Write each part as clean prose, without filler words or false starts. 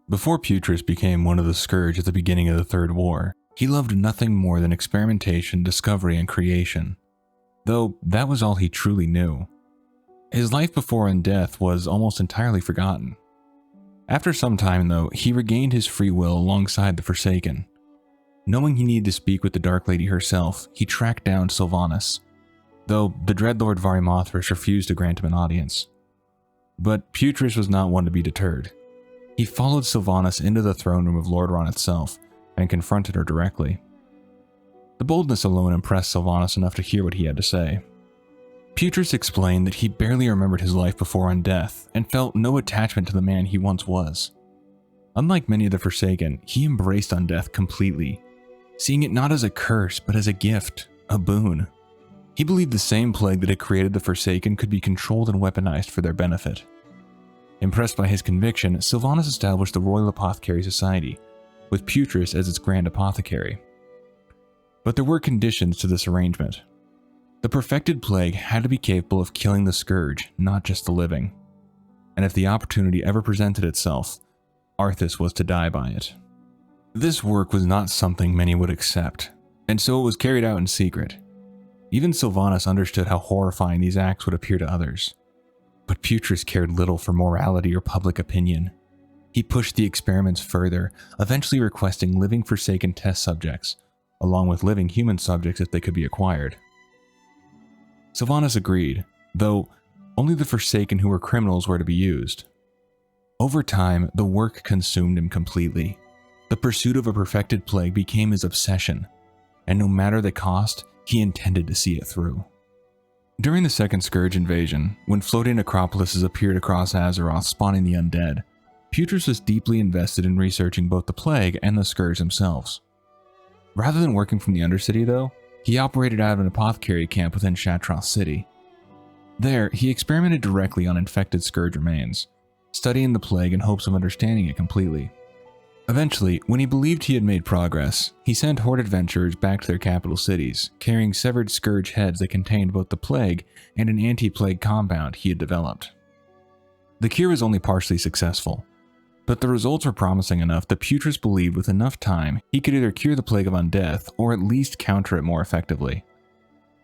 Before Putress became one of the Scourge at the beginning of the Third War, he loved nothing more than experimentation, discovery, and creation. Though that was all he truly knew. His life before Undeath was almost entirely forgotten. After some time, though, he regained his free will alongside the Forsaken. Knowing he needed to speak with the Dark Lady herself, he tracked down Sylvanas, though the Dreadlord Varimothras refused to grant him an audience. But Putress was not one to be deterred. He followed Sylvanas into the throne room of Lordran itself and confronted her directly. The boldness alone impressed Sylvanas enough to hear what he had to say. Putress explained that he barely remembered his life before Undeath and felt no attachment to the man he once was. Unlike many of the Forsaken, he embraced Undeath completely, seeing it not as a curse but as a gift, a boon. He believed the same plague that had created the Forsaken could be controlled and weaponized for their benefit. Impressed by his conviction, Sylvanas established the Royal Apothecary Society, with Putress as its Grand Apothecary. But there were conditions to this arrangement. The perfected plague had to be capable of killing the Scourge, not just the living. And if the opportunity ever presented itself, Arthas was to die by it. This work was not something many would accept, and so it was carried out in secret. Even Sylvanas understood how horrifying these acts would appear to others. But Putress cared little for morality or public opinion. He pushed the experiments further, eventually requesting living Forsaken test subjects, along with living human subjects if they could be acquired. Sylvanas agreed, though only the Forsaken who were criminals were to be used. Over time, the work consumed him completely. The pursuit of a perfected plague became his obsession, and no matter the cost, he intended to see it through. During the Second Scourge Invasion, when floating necropolises appeared across Azeroth spawning the undead, Putress was deeply invested in researching both the plague and the Scourge themselves. Rather than working from the Undercity though, he operated out of an apothecary camp within Shatroth City. There, he experimented directly on infected Scourge remains, studying the plague in hopes of understanding it completely. Eventually, when he believed he had made progress, he sent Horde adventurers back to their capital cities, carrying severed Scourge heads that contained both the plague and an anti-plague compound he had developed. The cure was only partially successful, but the results were promising enough that Putress believed with enough time he could either cure the plague of undeath or at least counter it more effectively.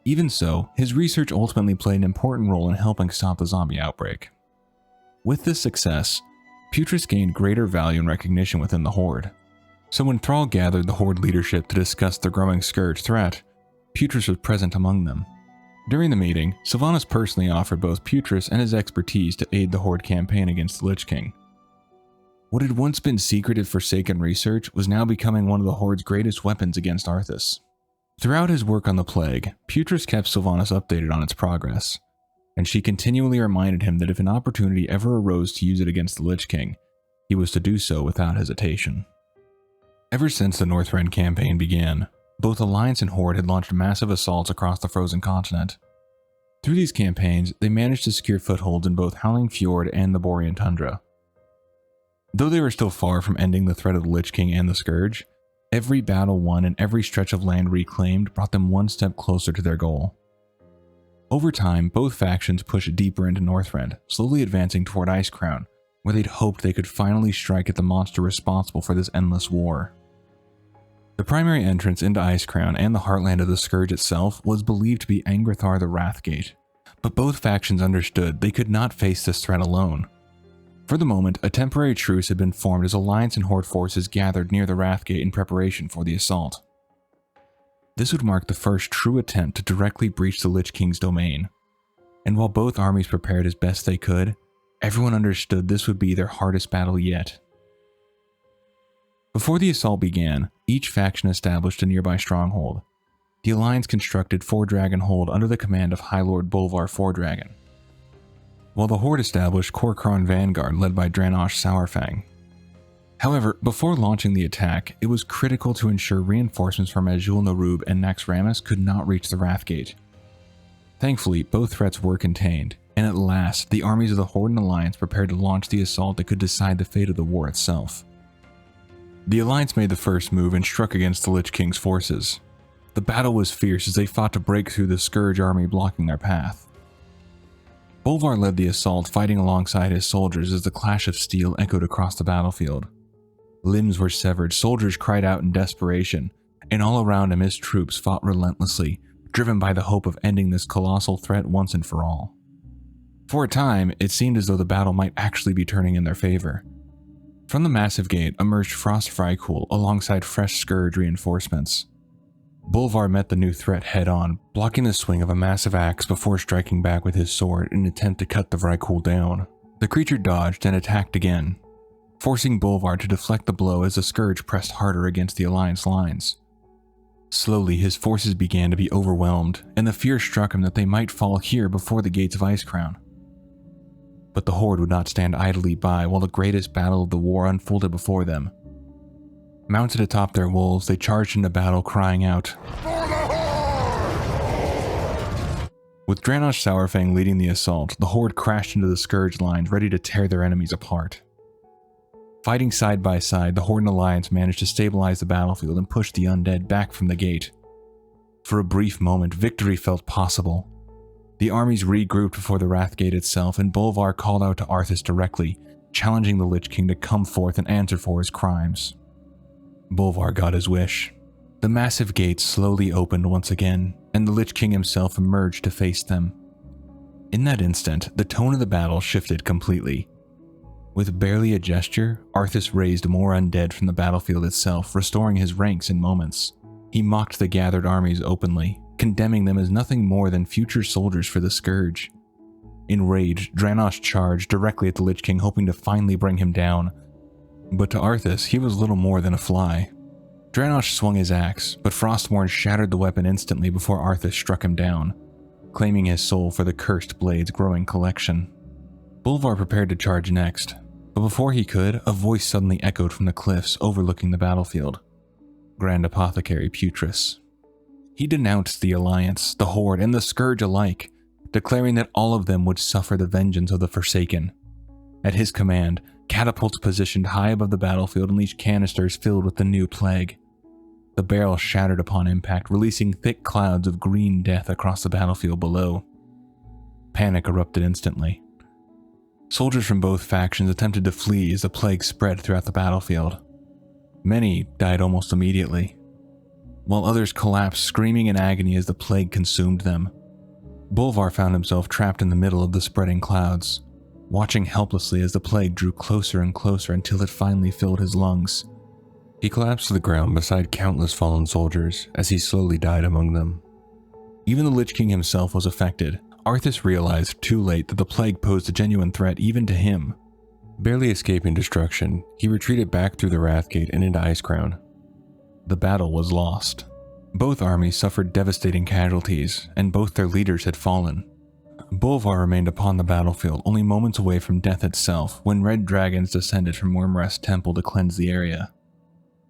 Even so, his research ultimately played an important role in helping stop the zombie outbreak. With this success, Putress gained greater value and recognition within the Horde. So when Thrall gathered the Horde leadership to discuss the growing Scourge threat, Putress was present among them. During the meeting, Sylvanas personally offered both Putress and his expertise to aid the Horde campaign against the Lich King. What had once been secretive Forsaken research was now becoming one of the Horde's greatest weapons against Arthas. Throughout his work on the plague, Putress kept Sylvanas updated on its progress, and she continually reminded him that if an opportunity ever arose to use it against the Lich King, he was to do so without hesitation. Ever since the Northrend campaign began, both Alliance and Horde had launched massive assaults across the frozen continent. Through these campaigns, they managed to secure footholds in both Howling Fjord and the Borean Tundra. Though they were still far from ending the threat of the Lich King and the Scourge, every battle won and every stretch of land reclaimed brought them one step closer to their goal. Over time, both factions pushed deeper into Northrend, slowly advancing toward Icecrown, where they'd hoped they could finally strike at the monster responsible for this endless war. The primary entrance into Icecrown and the heartland of the Scourge itself was believed to be Angrathar the Wrathgate, but both factions understood they could not face this threat alone. For the moment, a temporary truce had been formed as Alliance and Horde forces gathered near the Wrathgate in preparation for the assault. This would mark the first true attempt to directly breach the Lich King's domain, and while both armies prepared as best they could, everyone understood this would be their hardest battle yet. Before the assault began, each faction established a nearby stronghold. The Alliance constructed Fourdragon Hold under the command of High Lord Bolvar Fourdragon, while the Horde established Korkron Vanguard led by Dranosh Sourfang. However, before launching the attack, it was critical to ensure reinforcements from Azul Narub and Naxxramas could not reach the Wrathgate. Thankfully, both threats were contained, and at last, the armies of the Horde and Alliance prepared to launch the assault that could decide the fate of the war itself. The Alliance made the first move and struck against the Lich King's forces. The battle was fierce as they fought to break through the Scourge army blocking their path. Bolvar led the assault, fighting alongside his soldiers as the clash of steel echoed across the battlefield. Limbs were severed, soldiers cried out in desperation, and all around him his troops fought relentlessly, driven by the hope of ending this colossal threat once and for all. For a time, it seemed as though the battle might actually be turning in their favor. From the massive gate emerged Frost Vrykul alongside fresh Scourge reinforcements. Bolvar met the new threat head-on, blocking the swing of a massive axe before striking back with his sword in an attempt to cut the Vrykul down. The creature dodged and attacked again, forcing Bolvar to deflect the blow as the Scourge pressed harder against the Alliance lines. Slowly, his forces began to be overwhelmed, and the fear struck him that they might fall here before the gates of Icecrown. But the Horde would not stand idly by while the greatest battle of the war unfolded before them. Mounted atop their wolves, they charged into battle, crying out, "For the Horde!" With Dranosh Sourfang leading the assault, the Horde crashed into the Scourge lines, ready to tear their enemies apart. Fighting side by side, the Horde and Alliance managed to stabilize the battlefield and push the undead back from the gate. For a brief moment, victory felt possible. The armies regrouped before the Wrathgate itself, and Bolvar called out to Arthas directly, challenging the Lich King to come forth and answer for his crimes. Bolvar got his wish. The massive gates slowly opened once again, and the Lich King himself emerged to face them. In that instant, the tone of the battle shifted completely. With barely a gesture, Arthas raised more undead from the battlefield itself, restoring his ranks in moments. He mocked the gathered armies openly, condemning them as nothing more than future soldiers for the Scourge. Enraged, Dranosh charged directly at the Lich King, hoping to finally bring him down. But to Arthas, he was little more than a fly. Dranosh swung his axe, but Frostmourne shattered the weapon instantly before Arthas struck him down, claiming his soul for the cursed blade's growing collection. Bolvar prepared to charge next, but before he could, a voice suddenly echoed from the cliffs overlooking the battlefield. Grand Apothecary Putress. He denounced the Alliance, the Horde, and the Scourge alike, declaring that all of them would suffer the vengeance of the Forsaken. At his command, catapults positioned high above the battlefield unleashed canisters filled with the new plague. The barrel shattered upon impact, releasing thick clouds of green death across the battlefield below. Panic erupted instantly. Soldiers from both factions attempted to flee as the plague spread throughout the battlefield. Many died almost immediately, while others collapsed screaming in agony as the plague consumed them. Bolvar found himself trapped in the middle of the spreading clouds, watching helplessly as the plague drew closer and closer until it finally filled his lungs. He collapsed to the ground beside countless fallen soldiers as he slowly died among them. Even the Lich King himself was affected. Arthas realized too late that the plague posed a genuine threat even to him. Barely escaping destruction, he retreated back through the Wrathgate and into Icecrown. The battle was lost. Both armies suffered devastating casualties, and both their leaders had fallen. Bolvar remained upon the battlefield, only moments away from death itself, when red dragons descended from Wyrmrest's temple to cleanse the area.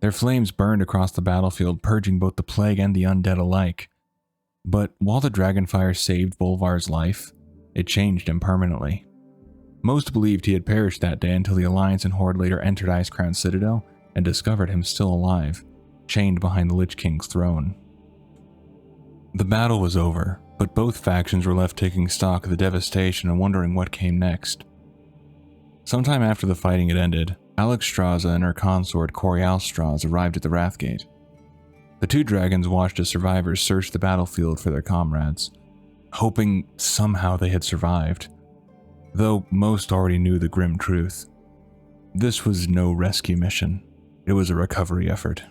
Their flames burned across the battlefield, purging both the plague and the undead alike. But while the dragonfire saved Bolvar's life, it changed him permanently. Most believed he had perished that day until the Alliance and Horde later entered Icecrown Citadel and discovered him still alive, chained behind the Lich King's throne. The battle was over, but both factions were left taking stock of the devastation and wondering what came next. Sometime after the fighting had ended, Alexstrasza and her consort Corialstraz arrived at the Wrathgate. The two dragons watched as survivors searched the battlefield for their comrades, hoping somehow they had survived, though most already knew the grim truth. This was no rescue mission, it was a recovery effort.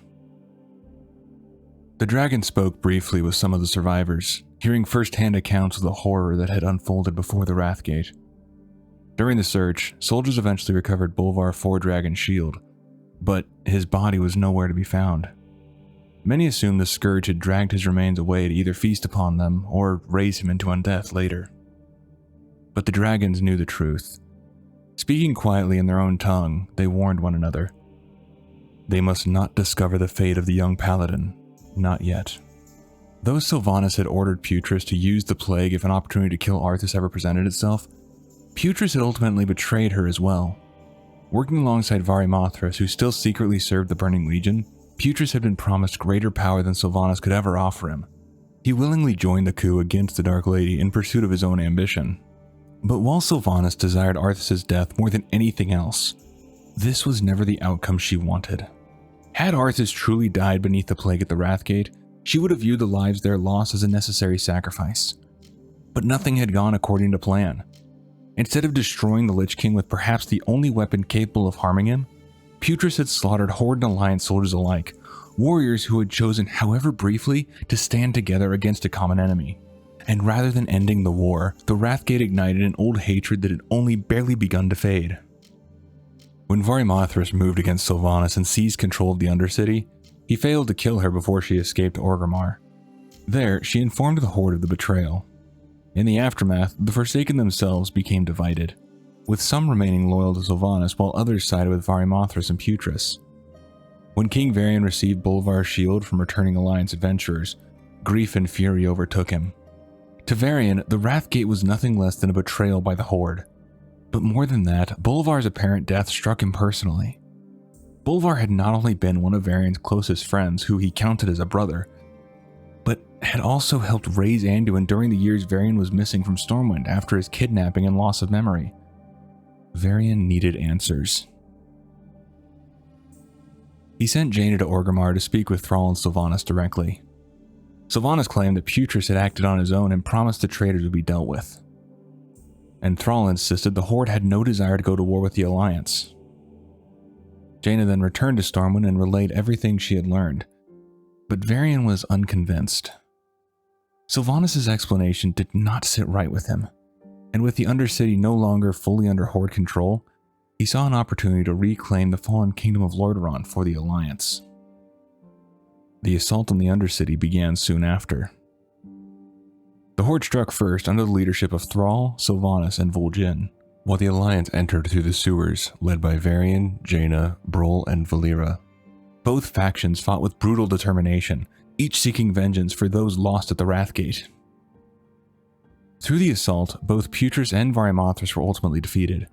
The dragon spoke briefly with some of the survivors, hearing first-hand accounts of the horror that had unfolded before the Wrathgate. During the search, soldiers eventually recovered Bolvar Four-Dragon's shield, but his body was nowhere to be found. Many assumed the Scourge had dragged his remains away to either feast upon them or raise him into undeath later. But the dragons knew the truth. Speaking quietly in their own tongue, they warned one another. They must not discover the fate of the young paladin, not yet. Though Sylvanas had ordered Putress to use the plague if an opportunity to kill Arthas ever presented itself, Putress had ultimately betrayed her as well. Working alongside Varimathras, who still secretly served the Burning Legion, Putress had been promised greater power than Sylvanas could ever offer him. He willingly joined the coup against the Dark Lady in pursuit of his own ambition. But while Sylvanas desired Arthas' death more than anything else, this was never the outcome she wanted. Had Arthas truly died beneath the plague at the Wrathgate, she would have viewed the lives there lost as a necessary sacrifice. But nothing had gone according to plan. Instead of destroying the Lich King with perhaps the only weapon capable of harming him, Putress had slaughtered Horde and Alliance soldiers alike, warriors who had chosen, however briefly, to stand together against a common enemy. And rather than ending the war, the Wrathgate ignited an old hatred that had only barely begun to fade. When Varimathras moved against Sylvanas and seized control of the Undercity, he failed to kill her before she escaped Orgrimmar. There, she informed the Horde of the betrayal. In the aftermath, the Forsaken themselves became divided, with some remaining loyal to Sylvanas while others sided with Varimathras and Putress. When King Varian received Bolvar's shield from returning Alliance adventurers, grief and fury overtook him. To Varian, the Wrathgate was nothing less than a betrayal by the Horde. But more than that, Bolvar's apparent death struck him personally. Bolvar had not only been one of Varian's closest friends, who he counted as a brother, but had also helped raise Anduin during the years Varian was missing from Stormwind after his kidnapping and loss of memory. Varian needed answers. He sent Jaina to Orgrimmar to speak with Thrall and Sylvanas directly. Sylvanas claimed that Putress had acted on his own and promised the traitors would be dealt with. And Thrall insisted the Horde had no desire to go to war with the Alliance. Jaina then returned to Stormwind and relayed everything she had learned, but Varian was unconvinced. Sylvanas' explanation did not sit right with him, and with the Undercity no longer fully under Horde control, he saw an opportunity to reclaim the fallen kingdom of Lordaeron for the Alliance. The assault on the Undercity began soon after. The Horde struck first under the leadership of Thrall, Sylvanas, and Vol'jin, while the Alliance entered through the sewers, led by Varian, Jaina, Brol, and Valera. Both factions fought with brutal determination, each seeking vengeance for those lost at the Wrathgate. Through the assault, both Putress and Varimathras were ultimately defeated.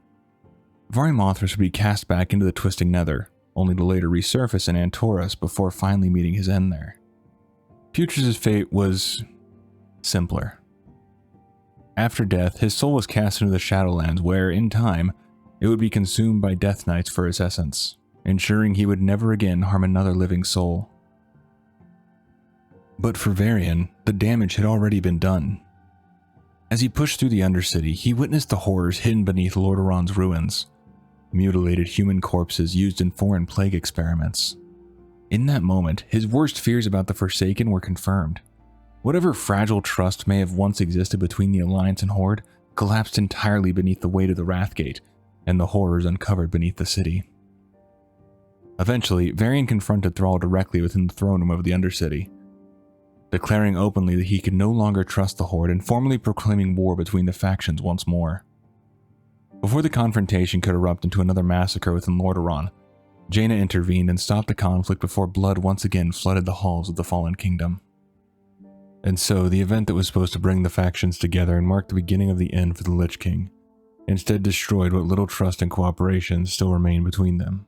Varimathras would be cast back into the Twisting Nether, only to later resurface in Antorus before finally meeting his end there. Putress' fate was simpler. After death, his soul was cast into the Shadowlands where, in time, it would be consumed by Death Knights for its essence, ensuring he would never again harm another living soul. But for Varian, the damage had already been done. As he pushed through the Undercity, he witnessed the horrors hidden beneath Lordaeron's ruins, mutilated human corpses used in foreign plague experiments. In that moment, his worst fears about the Forsaken were confirmed. Whatever fragile trust may have once existed between the Alliance and Horde collapsed entirely beneath the weight of the Wrathgate and the horrors uncovered beneath the city. Eventually, Varian confronted Thrall directly within the throne room of the Undercity, declaring openly that he could no longer trust the Horde and formally proclaiming war between the factions once more. Before the confrontation could erupt into another massacre within Lordaeron, Jaina intervened and stopped the conflict before blood once again flooded the halls of the Fallen Kingdom. And so, the event that was supposed to bring the factions together and mark the beginning of the end for the Lich King, instead destroyed what little trust and cooperation still remained between them.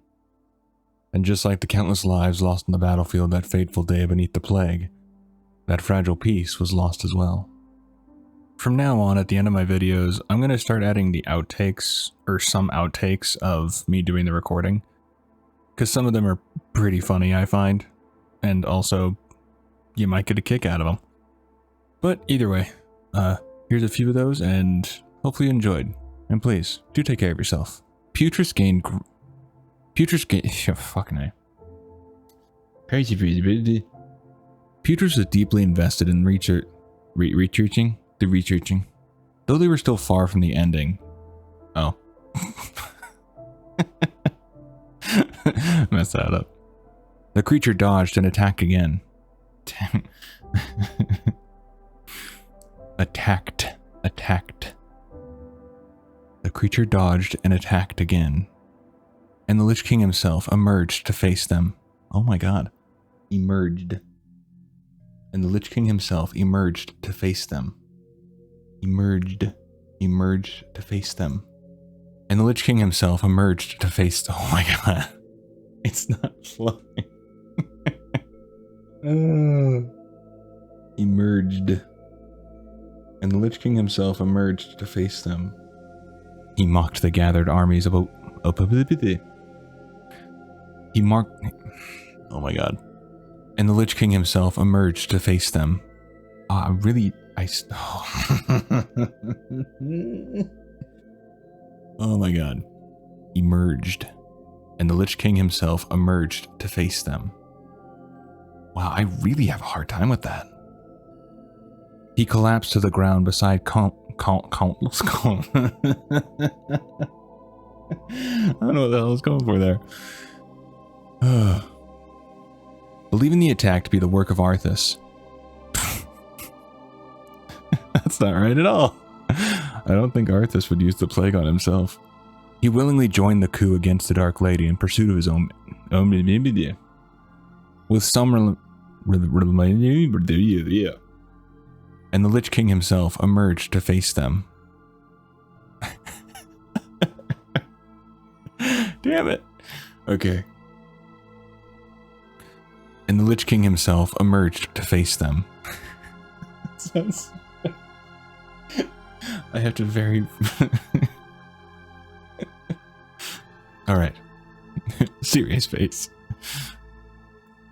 And just like the countless lives lost on the battlefield that fateful day beneath the plague, that fragile peace was lost as well. From now on, at the end of my videos, I'm going to start adding the outtakes, or some outtakes of me doing the recording, because some of them are pretty funny, I find, and also, you might get a kick out of them. But either way, here's a few of those, and hopefully you enjoyed. And please, do take care of yourself. Putress gained... fucking A. Putress was deeply invested in researching, though they were still far from the ending. Oh. Messed that up. The creature dodged and attacked again. Attacked. The creature dodged and attacked again. And the Lich King himself emerged to face them. Oh my god. Emerged. And the Lich King himself emerged to face them. Emerged to face them. And the Lich King himself emerged to face... Oh my god. It's not flowing. Emerged. And the Lich King himself emerged to face them. He mocked the gathered armies of He marked... Oh my god. And the Lich King himself emerged to face them. Oh my god. Emerged. And the Lich King himself emerged to face them. Wow, I really have a hard time with that. He collapsed to the ground beside countless... I don't know what the hell I was going for there. Believing the attack to be the work of Arthas. That's not right at all. I don't think Arthas would use the plague on himself. He willingly joined the coup against the Dark Lady in pursuit of his own... With some... And the Lich King himself emerged to face them. Damn it. Okay. And the Lich King himself emerged to face them. I have to very... Alright. Serious face.